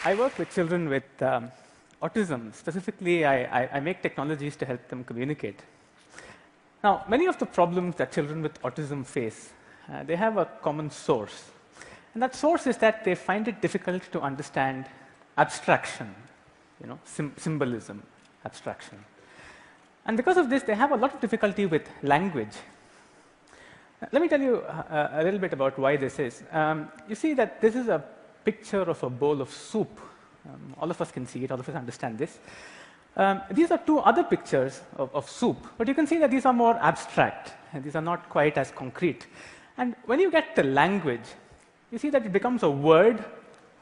I work with children with autism. Specifically, I make technologies to help them communicate. Now, many of the problems that children with autism face, they have a common source. And that source is that they find it difficult to understand abstraction, symbolism, abstraction. And because of this, they have a lot of difficulty with language. Let me tell you a little bit about why this is. You see that this is a picture of a bowl of soup. All of us can see it, all of us understand this. These are two other pictures of soup, but you can see that these are more abstract, and these are not quite as concrete. And when you get to language, you see that it becomes a word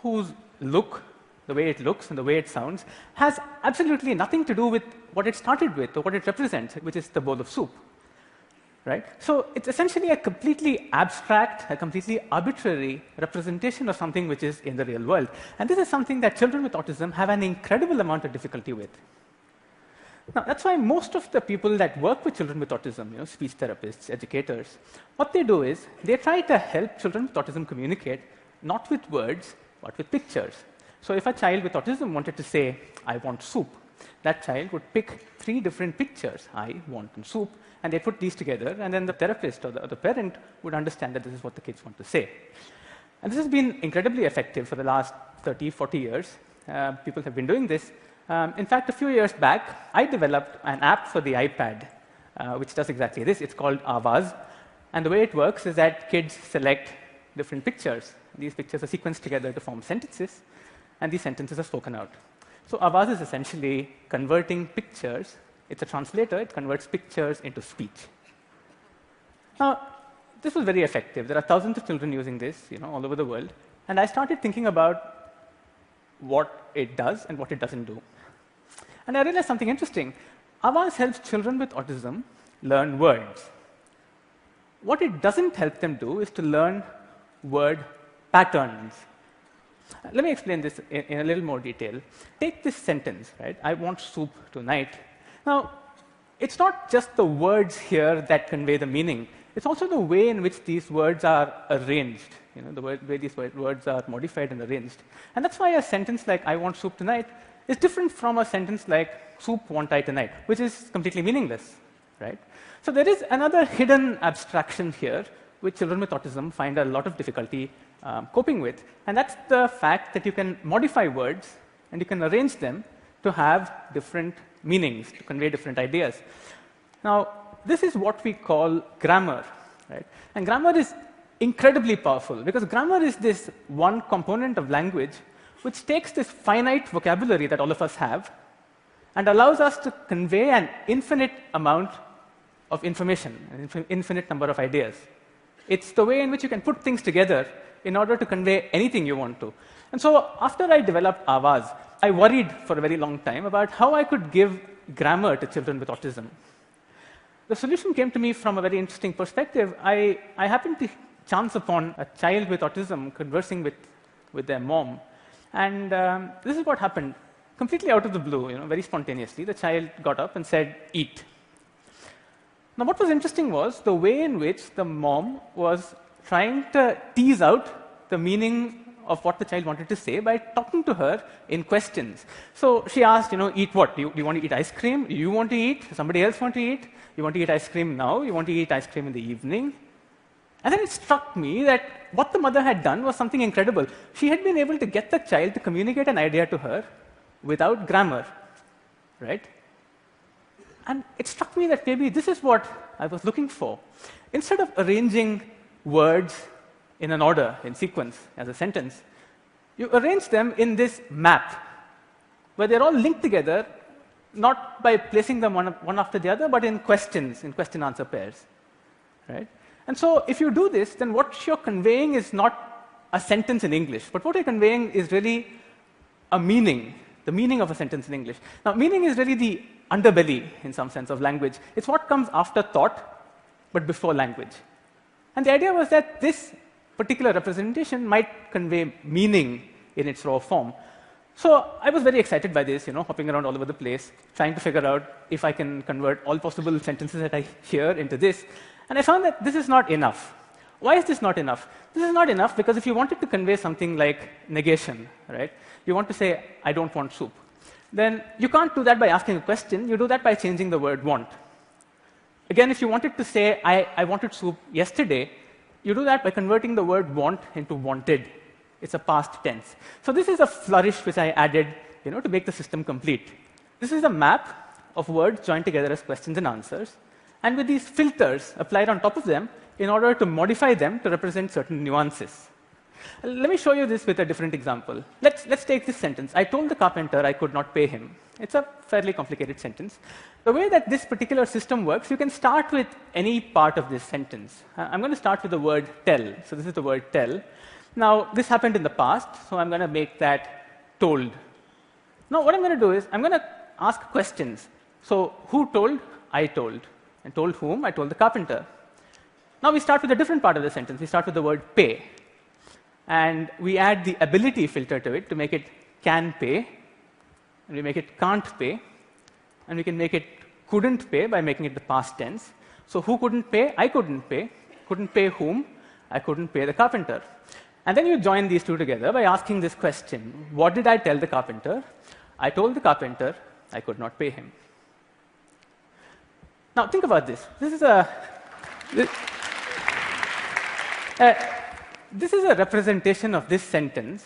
whose look, the way it looks and the way it sounds, has absolutely nothing to do with what it started with or what it represents, which is the bowl of soup. Right? So it's essentially a completely abstract, a completely arbitrary representation of something which is in the real world. And this is something that children with autism have an incredible amount of difficulty with. Now, that's why most of the people that work with children with autism, speech therapists, educators, what they do is they try to help children with autism communicate not with words, but with pictures. So if a child with autism wanted to say, "I want soup," that child would pick 3 different pictures, "I want" and "soup," and they put these together, and then the therapist or the parent would understand that this is what the kids want to say. And this has been incredibly effective for the last 30, 40 years. People have been doing this. In fact, a few years back, I developed an app for the iPad, which does exactly this. It's called OBUS. And the way it works is that kids select different pictures. These pictures are sequenced together to form sentences, and these sentences are spoken out. So OBUS is essentially converting pictures. It's a translator. It converts pictures into speech. Now, this was very effective. There are thousands of children using this, all over the world. And I started thinking about what it does and what it doesn't do. And I realized something interesting. OBUS helps children with autism learn words. What it doesn't help them do is to learn word patterns. Let me explain this in a little more detail. Take this sentence, right? "I want soup tonight." Now, it's not just the words here that convey the meaning. It's also the way in which these words are arranged, the way these words are modified and arranged. And that's why a sentence like "I want soup tonight" is different from a sentence like "soup want I tonight," which is completely meaningless, right? So there is another hidden abstraction here, which children with autism find a lot of difficulty coping with, and that's the fact that you can modify words and you can arrange them to have different meanings, to convey different ideas. Now, this is what we call grammar, right? And grammar is incredibly powerful because grammar is this one component of language which takes this finite vocabulary that all of us have and allows us to convey an infinite amount of information, an infinite number of ideas. It's the way in which you can put things together in order to convey anything you want to. And so after I developed OBUS, I worried for a very long time about how I could give grammar to children with autism. The solution came to me from a very interesting perspective. I happened to chance upon a child with autism conversing with their mom. And this is what happened. Completely out of the blue, very spontaneously, the child got up and said, "Eat." Now, what was interesting was the way in which the mom was trying to tease out the meaning of what the child wanted to say by talking to her in questions. So she asked, "Eat what? Do you want to eat ice cream? You want to eat? Somebody else want to eat? You want to eat ice cream now? You want to eat ice cream in the evening?" And then it struck me that what the mother had done was something incredible. She had been able to get the child to communicate an idea to her without grammar, right? And it struck me that maybe this is what I was looking for. Instead of arranging words in an order, in sequence, as a sentence, you arrange them in this map, where they're all linked together, not by placing them one after the other, but in questions, in question-answer pairs, right? And so if you do this, then what you're conveying is not a sentence in English, but what you're conveying is really a meaning, the meaning of a sentence in English. Now, meaning is really the underbelly, in some sense, of language. It's what comes after thought, but before language. And the idea was that this particular representation might convey meaning in its raw form. So I was very excited by this, hopping around all over the place, trying to figure out if I can convert all possible sentences that I hear into this. And I found that this is not enough. Why is this not enough? This is not enough because if you wanted to convey something like negation, right? You want to say, I don't want soup. Then you can't do that by asking a question. You do that by changing the word want. Again, if you wanted to say, I wanted soup yesterday, you do that by converting the word want into wanted. It's a past tense. So this is a flourish which I added, to make the system complete. This is a map of words joined together as questions and answers, and with these filters applied on top of them in order to modify them to represent certain nuances. Let me show you this with a different example. Let's take this sentence. I told the carpenter I could not pay him. It's a fairly complicated sentence. The way that this particular system works, you can start with any part of this sentence. I'm going to start with the word tell. So this is the word tell. Now, this happened in the past, so I'm going to make that told. Now, what I'm going to do is I'm going to ask questions. So, who told? I told. And told whom? I told the carpenter. Now, we start with a different part of the sentence. We start with the word pay. And we add the ability filter to it to make it can pay. And we make it can't pay. And we can make it couldn't pay by making it the past tense. So, who couldn't pay? I couldn't pay. Couldn't pay whom? I couldn't pay the carpenter. And then you join these two together by asking this question. What did I tell the carpenter? I told the carpenter I could not pay him. Now, think about this. This is a representation of this sentence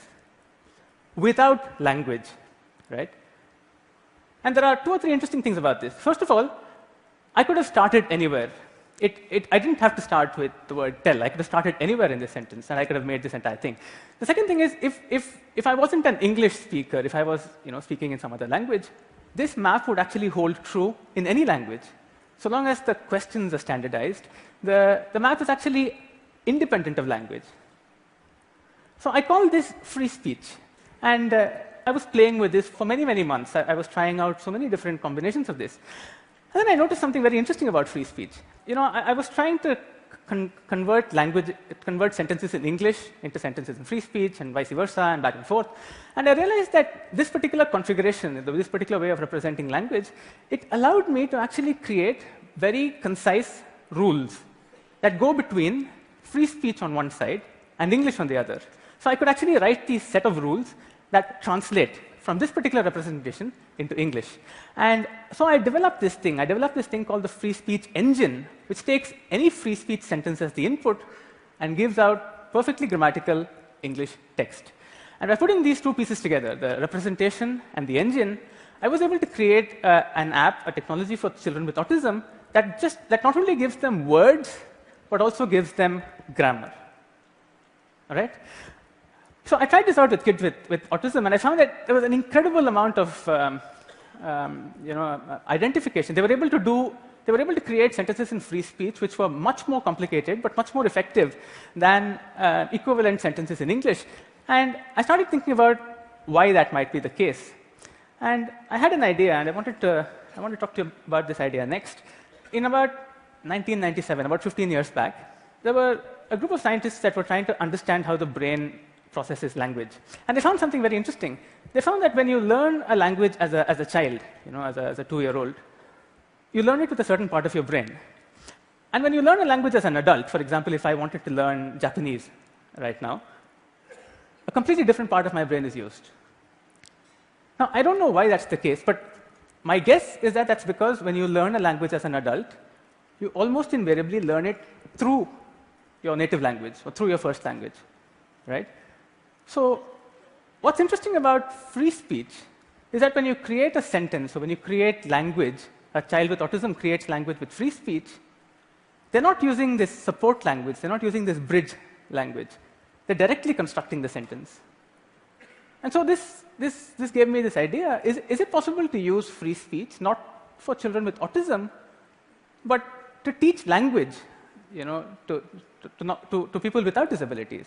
without language, right? And there are 2 or 3 interesting things about this. First of all, I could have started anywhere. I didn't have to start with the word tell. I could have started anywhere in this sentence, and I could have made this entire thing. The second thing is, if I wasn't an English speaker, if I was speaking in some other language, this map would actually hold true in any language. So long as the questions are standardized, the map is actually independent of language. So I call this free speech. And I was playing with this for many, many months. I was trying out so many different combinations of this. And then I noticed something very interesting about free speech. I was trying to convert sentences in English into sentences in free speech and vice versa and back and forth. And I realized that this particular configuration, this particular way of representing language, it allowed me to actually create very concise rules that go between free speech on one side and English on the other. So I could actually write these set of rules that translate from this particular representation into English. And so I developed this thing. I developed this thing called the free speech engine, which takes any free speech sentence as the input and gives out perfectly grammatical English text. And by putting these 2 pieces together, the representation and the engine, I was able to create an app, a technology for children with autism that not only gives them words, but also gives them grammar. All right? So I tried this out with kids with autism, and I found that there was an incredible amount of identification. They were able to create sentences in free speech which were much more complicated but much more effective than equivalent sentences in English. And I started thinking about why that might be the case. And I had an idea, and I want to talk to you about this idea next. In about 1997, about 15 years back, there were a group of scientists that were trying to understand how the brain processes language. And they found something very interesting. They found that when you learn a language as a child, as a 2-year-old, you learn it with a certain part of your brain. And when you learn a language as an adult, for example, if I wanted to learn Japanese right now, a completely different part of my brain is used. Now, I don't know why that's the case, but my guess is that that's because when you learn a language as an adult, you almost invariably learn it through your native language or through your first language, right? So what's interesting about free speech is that when you create a sentence or when you create language, a child with autism creates language with free speech, they're not using this support language, they're not using this bridge language. They're directly constructing the sentence. And so this gave me this idea, is it possible to use free speech, not for children with autism, but to teach language, to people without disabilities?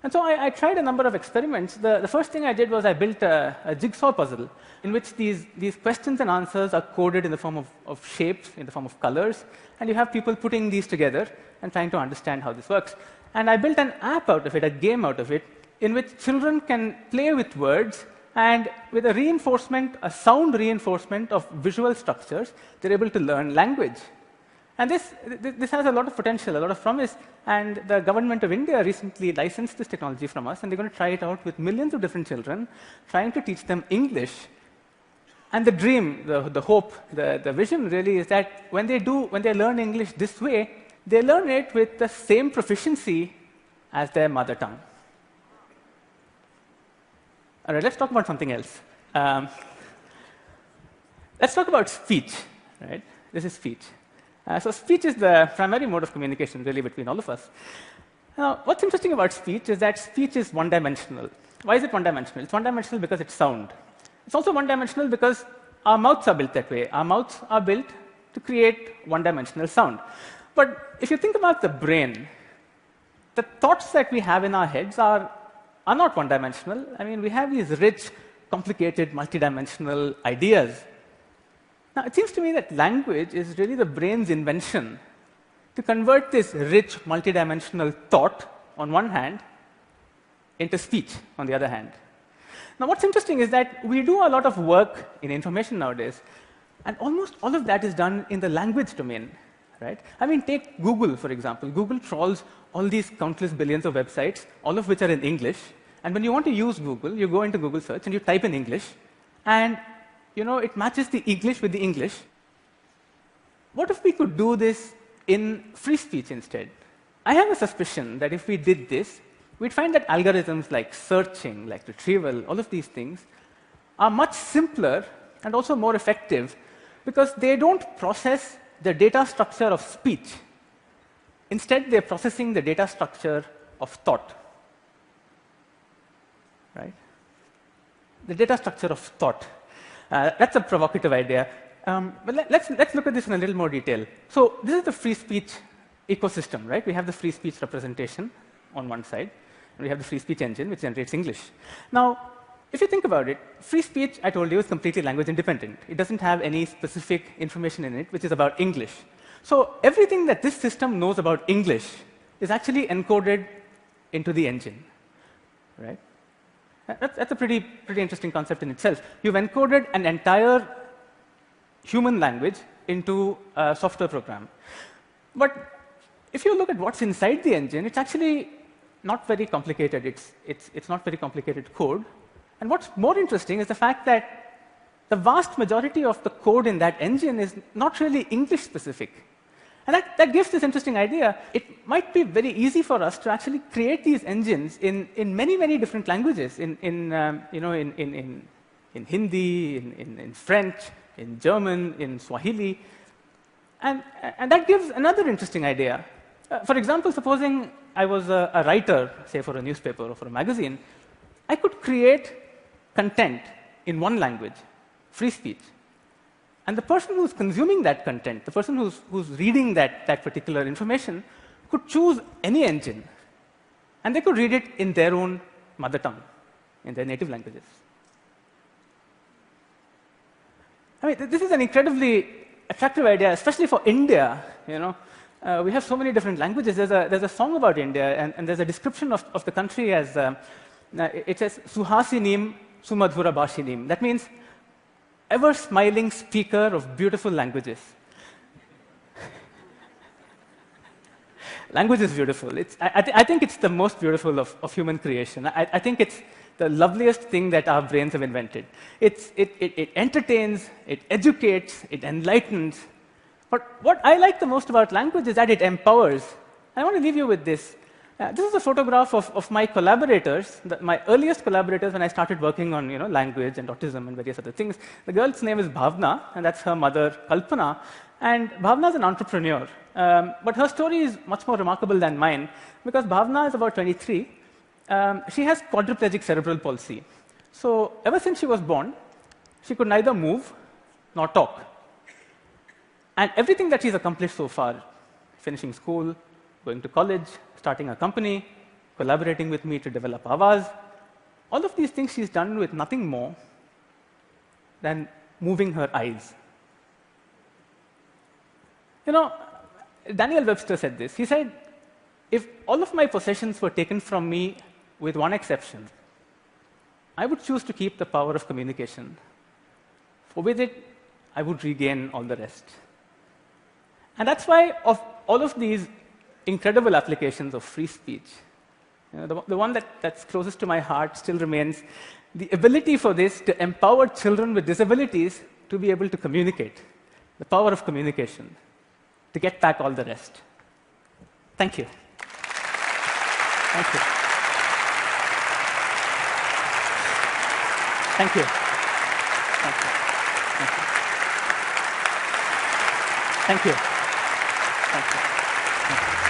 And so I tried a number of experiments. The first thing I did was I built a jigsaw puzzle in which these questions and answers are coded in the form of shapes, in the form of colors, and you have people putting these together and trying to understand how this works. And I built an app out of it, a game out of it, in which children can play with words, and with a reinforcement, a sound reinforcement of visual structures, they're able to learn language. And this has a lot of potential, a lot of promise. And the government of India recently licensed this technology from us, and they're going to try it out with millions of different children, trying to teach them English. And the dream, the hope, the vision really is that when they learn English this way, they learn it with the same proficiency as their mother tongue. All right, let's talk about something else. Let's talk about speech. Right? This is speech. So speech is the primary mode of communication, really, between all of us. Now, what's interesting about speech is that speech is one-dimensional. Why is it one-dimensional? It's one-dimensional because it's sound. It's also one-dimensional because our mouths are built that way. Our mouths are built to create one-dimensional sound. But if you think about the brain, the thoughts that we have in our heads are not one-dimensional. I mean, we have these rich, complicated, multidimensional ideas. Now, it seems to me that language is really the brain's invention to convert this rich, multidimensional thought, on one hand, into speech, on the other hand. Now, what's interesting is that we do a lot of work in information nowadays, and almost all of that is done in the language domain. Right? I mean, take Google, for example. Google trawls all these countless billions of websites, all of which are in English. And when you want to use Google, you go into Google search and you type in English, and it matches the English with the English. What if we could do this in free speech instead? I have a suspicion that if we did this, we'd find that algorithms like searching, like retrieval, all of these things are much simpler and also more effective because they don't process the data structure of speech. Instead, they're processing the data structure of thought. Right? The data structure of thought. That's a provocative idea. But let's look at this in a little more detail. So this is the free speech ecosystem, right? We have the free speech representation on one side, and we have the free speech engine, which generates English. Now, if you think about it, free speech, I told you, is completely language independent. It doesn't have any specific information in it, which is about English. So everything that this system knows about English is actually encoded into the engine, right? That's a pretty interesting concept in itself. You've encoded an entire human language into a software program. But if you look at what's inside the engine, it's actually not very complicated. It's not very complicated code. And what's more interesting is the fact that the vast majority of the code in that engine is not really English-specific. And that gives this interesting idea. It might be very easy for us to actually create these engines in many, many different languages, in Hindi, in French, in German, in Swahili. And that gives another interesting idea. For example, supposing I was a writer, say for a newspaper or for a magazine, I could create content in one language, free speech. And the person who's consuming that content, the person who's reading that particular information, could choose any engine. And they could read it in their own mother tongue, in their native languages. I mean, this is an incredibly attractive idea, especially for India. We have so many different languages. There's a song about India, and there's a description of the country as, it says, Suhasinim Sumadhura Bashinim. That means ever-smiling speaker of beautiful languages. Language is beautiful. I think it's the most beautiful of human creation. I think it's the loveliest thing that our brains have invented. It entertains, it educates, it enlightens. But what I like the most about language is that it empowers. I want to leave you with this. This is a photograph of my collaborators, my earliest collaborators when I started working on language and autism and various other things. The girl's name is Bhavna, and that's her mother, Kalpana. And Bhavna is an entrepreneur. But her story is much more remarkable than mine, because Bhavna is about 23. She has quadriplegic cerebral palsy. So ever since she was born, she could neither move nor talk. And everything that she's accomplished so far, finishing school, going to college, starting a company, collaborating with me to develop Awaz, all of these things she's done with nothing more than moving her eyes. Daniel Webster said this. He said, if all of my possessions were taken from me with one exception, I would choose to keep the power of communication. For with it, I would regain all the rest. And that's why of all of these incredible applications of free speech, the one that's closest to my heart still remains the ability for this to empower children with disabilities to be able to communicate, the power of communication, to get back all the rest. Thank you. Thank you. Thank you. Thank you. Thank you. Thank you. Thank you. Thank you.